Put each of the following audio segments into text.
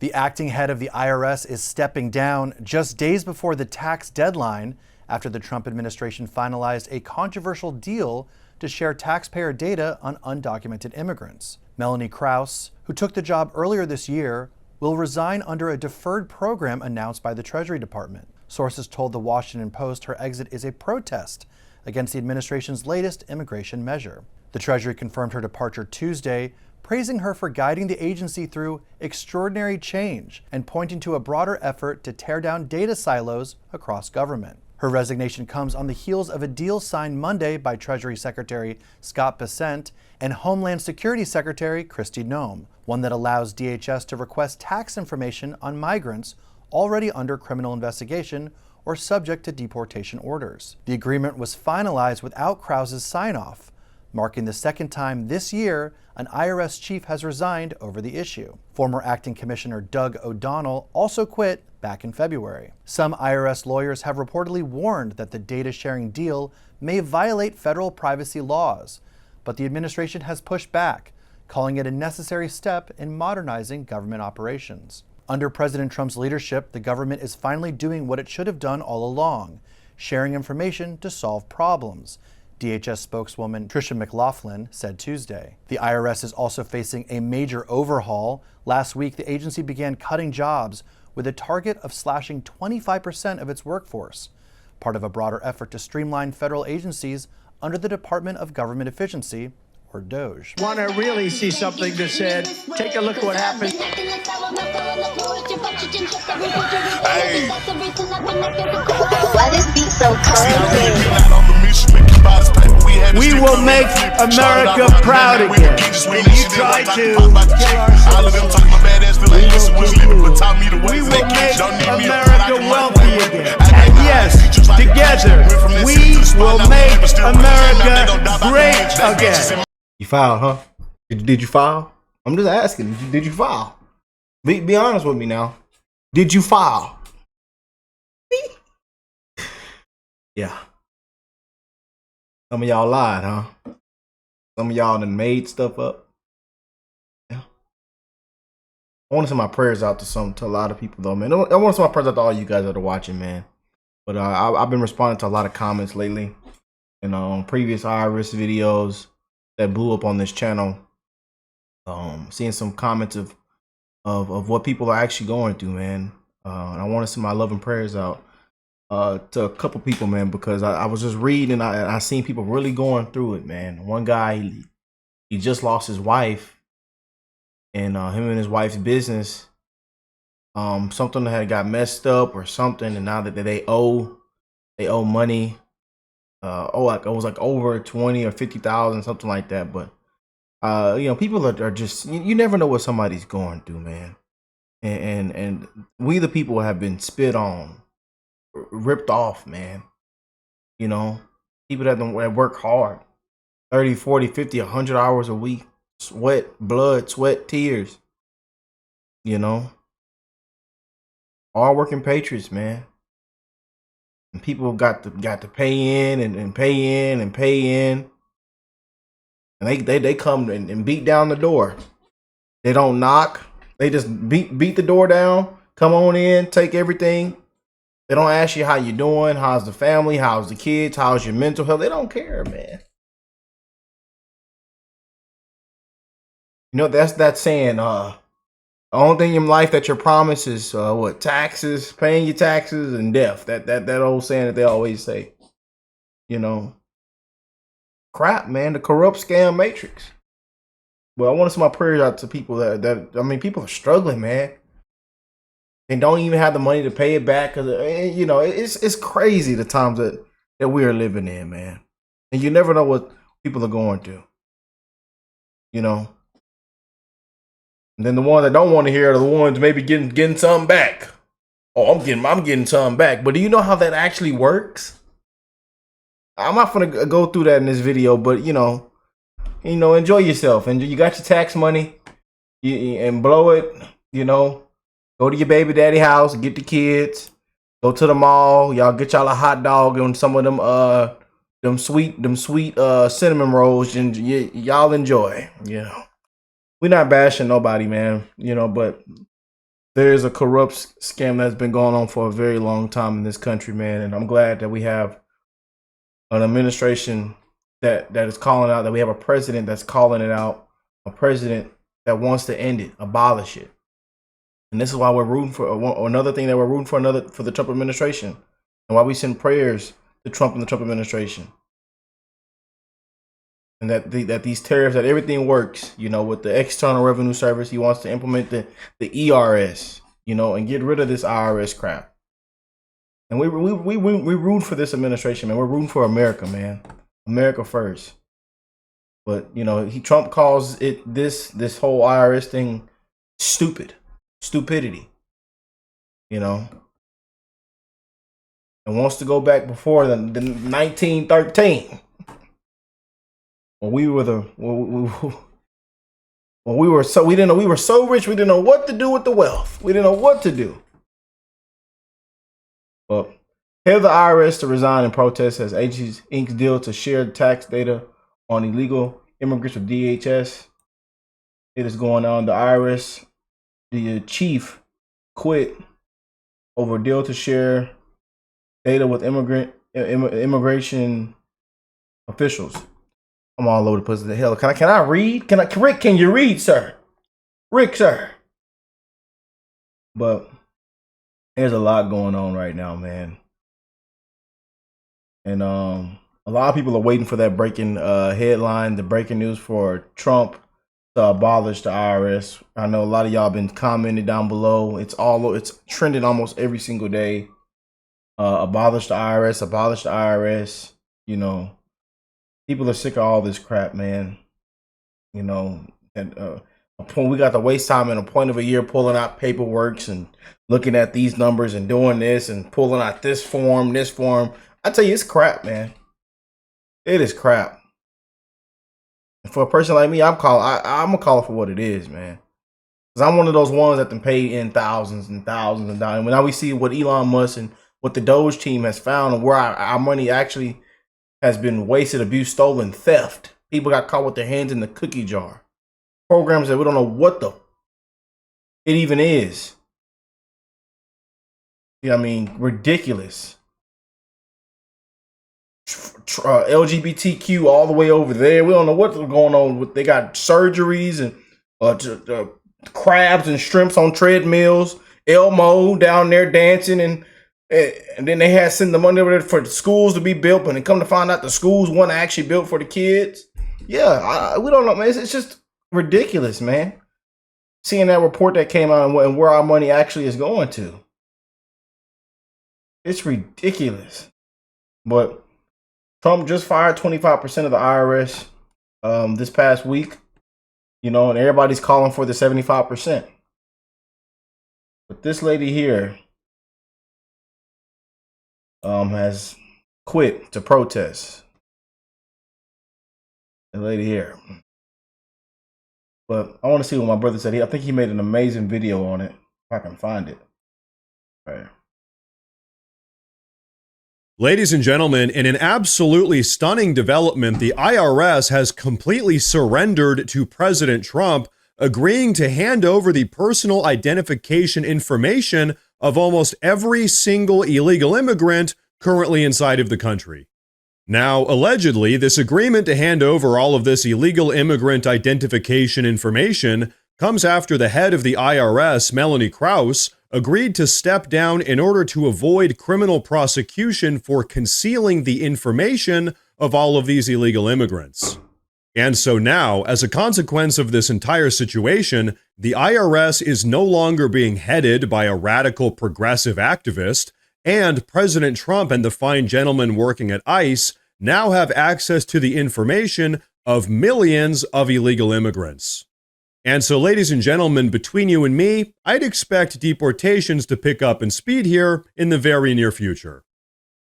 The acting head of the IRS is stepping down just days before the tax deadline after the Trump administration finalized a controversial deal to share taxpayer data on undocumented immigrants. Melanie Krause, who took the job earlier this year, will resign under a deferred program announced by the Treasury Department. Sources told the Washington Post her exit is a protest against the administration's latest immigration measure. The Treasury confirmed her departure Tuesday, praising her for guiding the agency through extraordinary change and pointing to a broader effort to tear down data silos across government. Her resignation comes on the heels of a deal signed Monday by Treasury Secretary Scott Bessent and Homeland Security Secretary Kristi Noem, one that allows DHS to request tax information on migrants already under criminal investigation or subject to deportation orders. The agreement was finalized without Krause's sign-off, marking the second time this year an IRS chief has resigned over the issue. Former Acting Commissioner Doug O'Donnell also quit back in February. Some IRS lawyers have reportedly warned that the data sharing deal may violate federal privacy laws, but the administration has pushed back, calling it a necessary step in modernizing government operations. Under President Trump's leadership, the government is finally doing what it should have done all along, sharing information to solve problems, DHS spokeswoman Tricia McLaughlin said Tuesday. The IRS is also facing a major overhaul. Last week, the agency began cutting jobs with a target of slashing 25% of its workforce, part of a broader effort to streamline federal agencies under the Department of Government Efficiency, or DOGE. Want to really see something that said, take a look at what happened. Hey. Why this beat so crazy? We will make America proud again. And you try to kill our we will make America wealthy again. And yes, together, we will make America great again. You filed, huh? Did you file? I'm just asking. Did you file? Be honest with me now. Did you file? Yeah. Some of y'all lied, huh? Some of y'all done made stuff up. Yeah. I want to send my prayers out to a lot of people though, man. I want to send my prayers out to all you guys that are watching, man. But I've been responding to a lot of comments lately, and on previous IRS videos that blew up on this channel. Seeing some comments of what people are actually going through, man. And I want to send my love and prayers out to a couple people, man, because I was just reading and I seen people really going through it, man. One guy, he just lost his wife, and him and his wife's business, something that had got messed up or something, and now that they owe money. It was like over 20 or 50,000, something like that. But you know, people are just, you never know what somebody's going through, man. And we the people have been spit on, ripped off, man. You know, people that work hard, 30, 40, 50, 100 hours a week, sweat, blood, sweat, tears. You know, all working patriots, man. And people got to pay in and pay in and pay in. And they come and beat down the door. They don't knock. They just beat the door down. Come on in, take everything. They don't ask you how you doing, how's the family, how's the kids, how's your mental health. They don't care, man. You know, that's that saying, the only thing in life that you're promised is what? Taxes, paying your taxes, and death. That old saying that they always say. You know, crap, man. The corrupt scam matrix. Well, I want to send my prayers out to people that I mean, people are struggling, man, and don't even have the money to pay it back because you know it's crazy the times that we are living in, man. And you never know what people are going through. You know. And then the ones that don't want to hear are the ones maybe getting something back. Oh, I'm getting something back. But do you know how that actually works? I'm not gonna go through that in this video, but you know, enjoy yourself. And you got your tax money, and blow it. You know, go to your baby daddy house, get the kids, go to the mall. Y'all get y'all a hot dog and some of them sweet cinnamon rolls, and y'all enjoy. You know. We're not bashing nobody, man, you know, but there's a corrupt scam that's been going on for a very long time in this country, man. And I'm glad that we have an administration that is calling out, that we have a president that's calling it out, a president that wants to end it, abolish it. And this is why we're rooting for another thing that we're rooting for the Trump administration, and why we send prayers to Trump and the Trump administration. And that these tariffs, that everything works, you know, with the External Revenue Service. He wants to implement the IRS, you know, and get rid of this IRS crap. And we root for this administration, man. We're rooting for America, man. America first. But you know, Trump calls it this whole IRS thing stupidity, you know, and wants to go back before the 1913. When we were we were so rich, we didn't know what to do with the wealth. We didn't know what to do. Well, head of the IRS to resign in protest as agencies inks deal to share tax data on illegal immigrants with DHS. It is going on. The IRS, the chief, quit over deal to share data with immigration officials. I'm all over the place. The hell, can I read? Rick, can you read, sir? Rick, sir. But there's a lot going on right now, man. And a lot of people are waiting for that breaking headline, the breaking news for Trump to abolish the IRS. I know a lot of y'all been commenting down below. It's trending almost every single day. Abolish the IRS, abolish the IRS. You know, people are sick of all this crap, man. You know, and we got to waste time in a point of a year pulling out paperwork and looking at these numbers and doing this and pulling out this form. I tell you, it's crap, man. It is crap. And for a person like me, I'm gonna call it for what it is, man. Because I'm one of those ones that can pay in thousands and thousands and dollars. When now we see what Elon Musk and what the Doge team has found, and where our money actually has been wasted, abused, stolen, theft. People got caught with their hands in the cookie jar. Programs that we don't know what it even is. You know what I mean? Ridiculous. LGBTQ all the way over there. We don't know what's going on. They got surgeries and crabs and shrimps on treadmills. Elmo down there dancing, and then they had sent the money over there for the schools to be built, but then come to find out the schools weren't actually built for the kids. Yeah, we don't know, man. It's just ridiculous, man. Seeing that report that came out and where our money actually is going to. It's ridiculous. But Trump just fired 25% of the IRS this past week, you know, and everybody's calling for the 75%. But this lady here has quit to protest. The lady here. But I want to see what my brother said. I think he made an amazing video on it. If I can find it. All right. Ladies and gentlemen, in an absolutely stunning development, the IRS has completely surrendered to President Trump, agreeing to hand over the personal identification information of almost every single illegal immigrant currently inside of the country. Now, allegedly, this agreement to hand over all of this illegal immigrant identification information comes after the head of the IRS, Melanie Krause, agreed to step down in order to avoid criminal prosecution for concealing the information of all of these illegal immigrants. And so now, as a consequence of this entire situation, the IRS is no longer being headed by a radical progressive activist, and President Trump and the fine gentleman working at ICE now have access to the information of millions of illegal immigrants. And so, ladies and gentlemen, between you and me, I'd expect deportations to pick up in speed here in the very near future.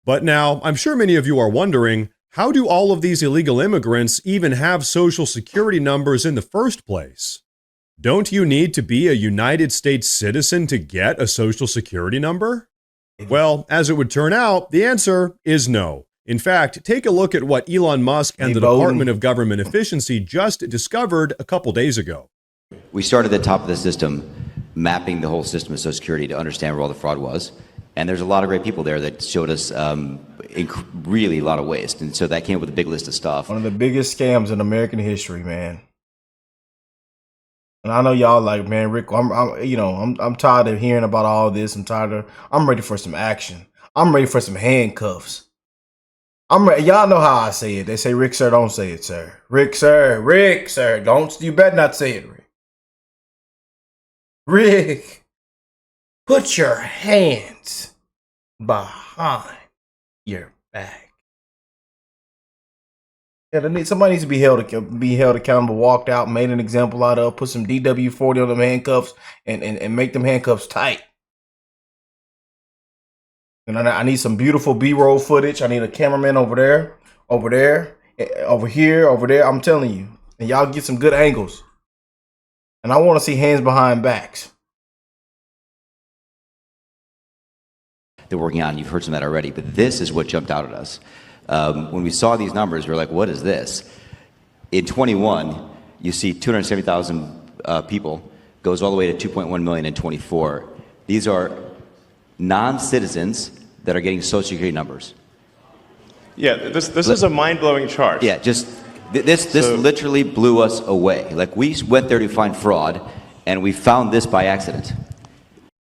But now, I'm sure many of you are wondering, how do all of these illegal immigrants even have social security numbers in the first place? Don't you need to be a United States citizen to get a social security number? Well, as it would turn out, the answer is no. In fact, take a look at what Elon Musk and the Department of Government Efficiency just discovered a couple days ago. We start at the top of the system. mapping the whole system of Social Security to understand where all the fraud was. And there's a lot of great people there that showed us really a lot of waste. And so that came up with a big list of stuff. One of the biggest scams in American history, man. And I know y'all like, man, Rick, I'm tired of hearing about all this. I'm ready for some action. I'm ready for some handcuffs. Y'all know how I say it. They say, Rick, sir, don't say it, sir. Rick, sir, you better not say it, Rick. Rick, put your hands behind your back. Yeah, somebody needs to be held accountable, walked out, made an example out of, put some DW-40 on them handcuffs and make them handcuffs tight. And I need some beautiful B-roll footage. I need a cameraman over there, over here, over there. I'm telling you. And y'all get some good angles. And I want to see hands behind backs. They're working on, you've heard some of that already, but this is what jumped out at us. When we saw these numbers, we were like, what is this? In 21, you see 270,000 people, goes all the way to 2.1 million in 24. These are non-citizens that are getting Social Security numbers. Yeah, this is a mind-blowing chart. Yeah, just this literally blew us away. Like, we went there to find fraud, and we found this by accident.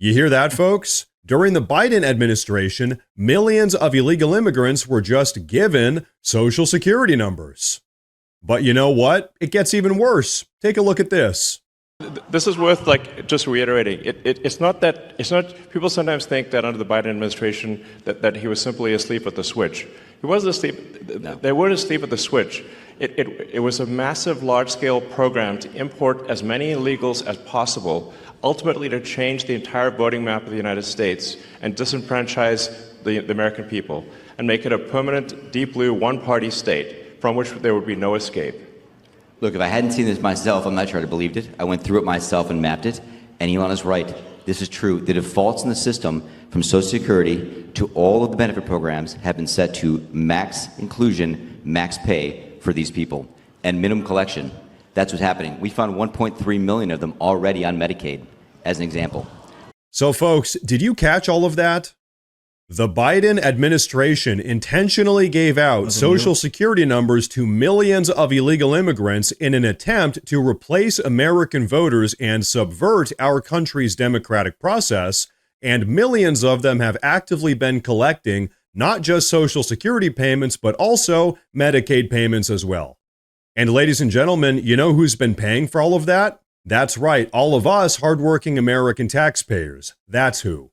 You hear that, folks? During the Biden administration, millions of illegal immigrants were just given Social Security numbers. But you know what? It gets even worse. Take a look at this. This is worth just reiterating. It's not people sometimes think that under the Biden administration that he was simply asleep at the switch. He wasn't asleep. No. They weren't asleep at the switch. It was a massive, large-scale program to import as many illegals as possible, ultimately to change the entire voting map of the United States and disenfranchise the American people and make it a permanent, deep blue, one-party state from which there would be no escape. Look, if I hadn't seen this myself, I'm not sure I'd have believed it. I went through it myself and mapped it, and Elon is right. This is true. The defaults in the system from Social Security to all of the benefit programs have been set to max inclusion, max pay for these people, and minimum collection. That's what's happening. We found 1.3 million of them already on Medicaid, as an example. So, folks, did you catch all of that? The Biden administration intentionally gave out Social Security numbers to millions of illegal immigrants in an attempt to replace American voters and subvert our country's democratic process, and millions of them have actively been collecting not just Social Security payments, but also Medicaid payments as well. And ladies and gentlemen, you know who's been paying for all of that? That's right, all of us hardworking American taxpayers. That's who.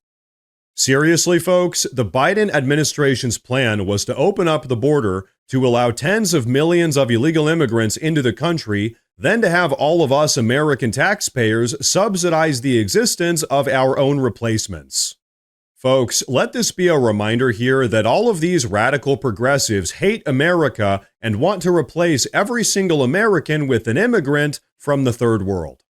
Seriously, folks, the Biden administration's plan was to open up the border to allow tens of millions of illegal immigrants into the country, then to have all of us American taxpayers subsidize the existence of our own replacements. Folks, let this be a reminder here that all of these radical progressives hate America and want to replace every single American with an immigrant from the third world.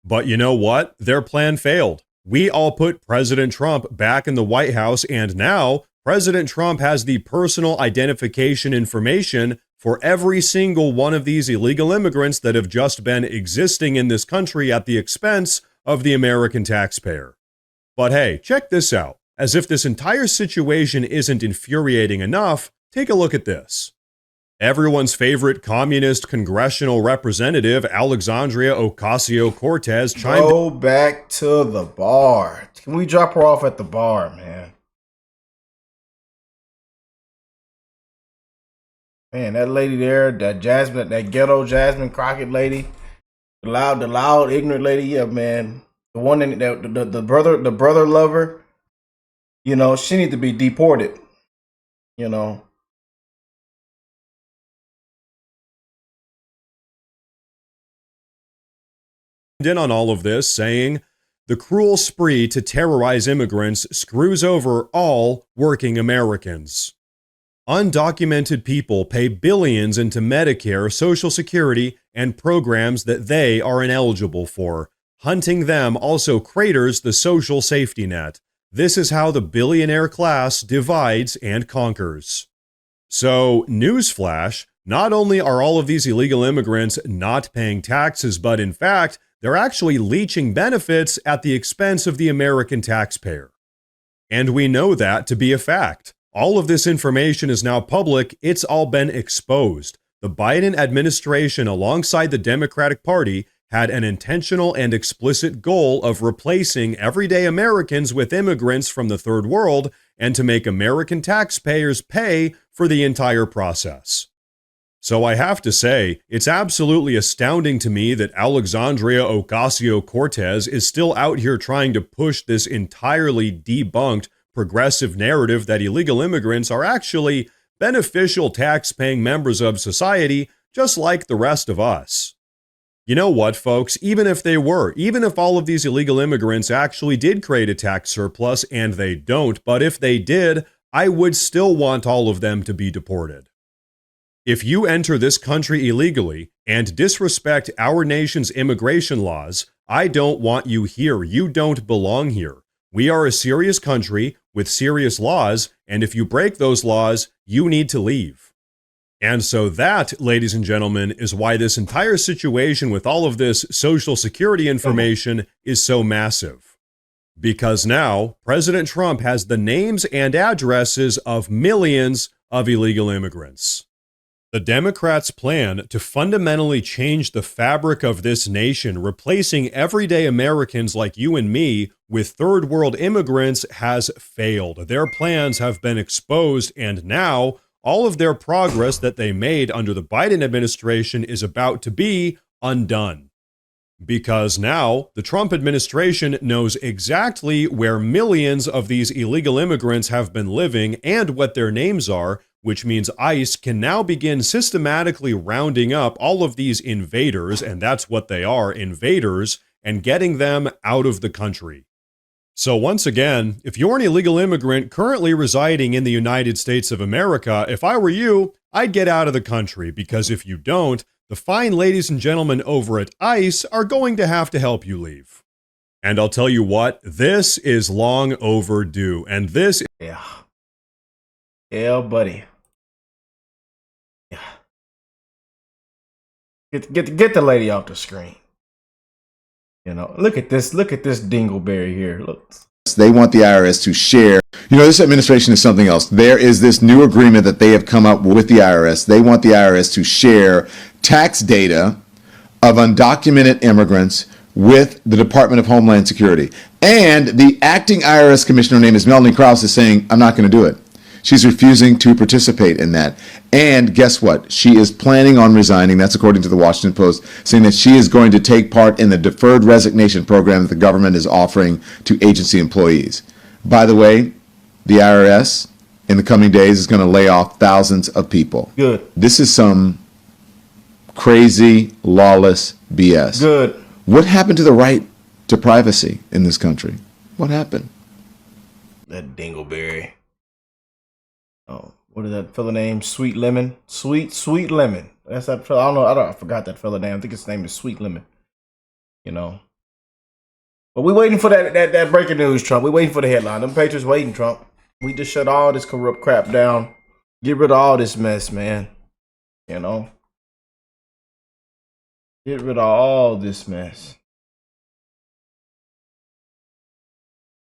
But you know what? Their plan failed. We all put President Trump back in the White House, and now President Trump has the personal identification information for every single one of these illegal immigrants that have just been existing in this country at the expense of the American taxpayer. But hey, check this out. As if this entire situation isn't infuriating enough, take a look at this. Everyone's favorite communist congressional representative, Alexandria Ocasio-Cortez, chimed in. Go back to the bar. Can we drop her off at the bar, man? Man, that lady there, that Jasmine, that ghetto Jasmine Crockett lady, the loud, ignorant lady, yeah, man. The one in the brother lover, you know, she need to be deported, you know. In on all of this, saying the cruel spree to terrorize immigrants screws over all working Americans. Undocumented people pay billions into Medicare, Social Security, and programs that they are ineligible for. Hunting them also craters the social safety net. This is how the billionaire class divides and conquers. So, newsflash, not only are all of these illegal immigrants not paying taxes, but in fact, they're actually leeching benefits at the expense of the American taxpayer. And we know that to be a fact. All of this information is now public. It's all been exposed. The Biden administration, alongside the Democratic Party, had an intentional and explicit goal of replacing everyday Americans with immigrants from the third world and to make American taxpayers pay for the entire process. So I have to say, it's absolutely astounding to me that Alexandria Ocasio-Cortez is still out here trying to push this entirely debunked progressive narrative that illegal immigrants are actually beneficial tax-paying members of society, just like the rest of us. You know what, folks? Even if they were, even if all of these illegal immigrants actually did create a tax surplus, and they don't, but if they did, I would still want all of them to be deported. If you enter this country illegally and disrespect our nation's immigration laws, I don't want you here. You don't belong here. We are a serious country with serious laws, and if you break those laws, you need to leave. And so that, ladies and gentlemen, is why this entire situation with all of this Social Security information is so massive. Because now, President Trump has the names and addresses of millions of illegal immigrants. The Democrats' plan to fundamentally change the fabric of this nation, replacing everyday Americans like you and me with third world immigrants, has failed. Their plans have been exposed, and now all of their progress that they made under the Biden administration is about to be undone. Because now the Trump administration knows exactly where millions of these illegal immigrants have been living and what their names are, which means ICE can now begin systematically rounding up all of these invaders, and that's what they are, invaders, and getting them out of the country. So once again, if you're an illegal immigrant currently residing in the United States of America, if I were you, I'd get out of the country, because if you don't, the fine ladies and gentlemen over at ICE are going to have to help you leave. And I'll tell you what, this is long overdue, and this... Yeah, buddy. Yeah. Get the lady off the screen. You know, look at this dingleberry here. Look. They want the IRS to share. You know, this administration is something else. There is this new agreement that they have come up with the IRS. They want the IRS to share tax data of undocumented immigrants with the Department of Homeland Security. And the acting IRS commissioner, her name is Melanie Krause, is saying, I'm not going to do it. She's refusing to participate in that. And guess what? She is planning on resigning. That's according to the Washington Post, saying that she is going to take part in the deferred resignation program that the government is offering to agency employees. By the way, the IRS in the coming days is going to lay off thousands of people. Good. This is some crazy, lawless BS. Good. What happened to the right to privacy in this country? What happened? That dingleberry. Oh, what is that fella name? Sweet Lemon? Sweet Lemon. That's that fella. I don't know. I forgot that fella name. I think his name is Sweet Lemon. You know. But we waiting for that breaking news, Trump. We waiting for the headline. Them Patriots waiting, Trump. We just shut all this corrupt crap down. Get rid of all this mess, man. You know. Get rid of all this mess.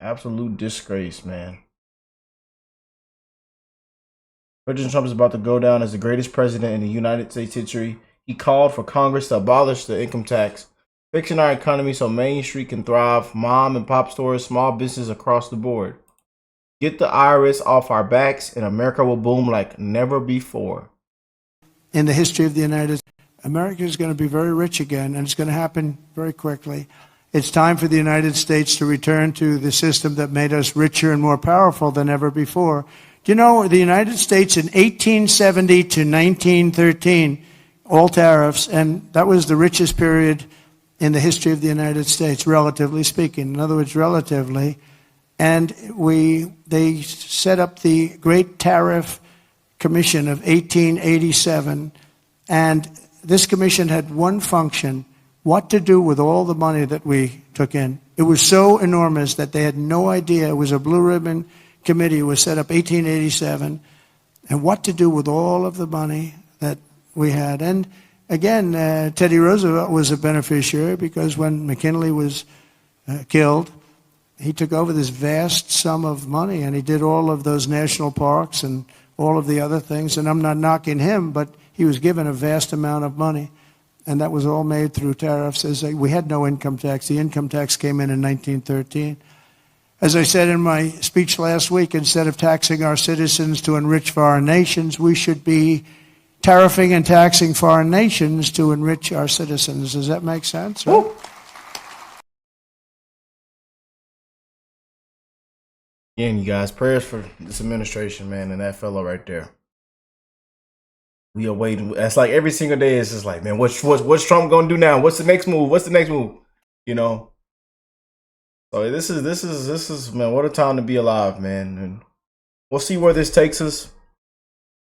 Absolute disgrace, man. President Trump is about to go down as the greatest president in the United States history. He called for Congress to abolish the income tax, fixing our economy so Main Street can thrive, mom and pop stores, small business across the board. Get the IRS off our backs and America will boom like never before. In the history of the United States, America is going to be very rich again, and it's going to happen very quickly. It's time for the United States to return to the system that made us richer and more powerful than ever before. Do you know the United States in 1870 to 1913, all tariffs, and that was the richest period in the history of the United States, relatively speaking. In other words, relatively. And they set up the Great Tariff Commission of 1887, and this commission had one function: what to do with all the money that we took in. It was so enormous that they had no idea. It was a blue ribbon committee. Was set up 1887, and what to do with all of the money that we had. And again, Teddy Roosevelt was a beneficiary because when McKinley was killed, he took over this vast sum of money and he did all of those national parks and all of the other things. And I'm not knocking him, but he was given a vast amount of money. And that was all made through tariffs. We had no income tax. The income tax came in 1913. As I said in my speech last week, instead of taxing our citizens to enrich foreign nations, we should be tariffing and taxing foreign nations to enrich our citizens. Does that make sense? Right? Again, you guys, prayers for this administration, man, and that fellow right there. We are waiting. That's like every single day. It's just like, man, what's Trump gonna do now? What's the next move? What's the next move? You know. So this is man, what a time to be alive, man. And we'll see where this takes us.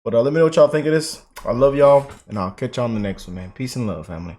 But let me know what y'all think of this. I love y'all, and I'll catch y'all on the next one, man. Peace and love, family.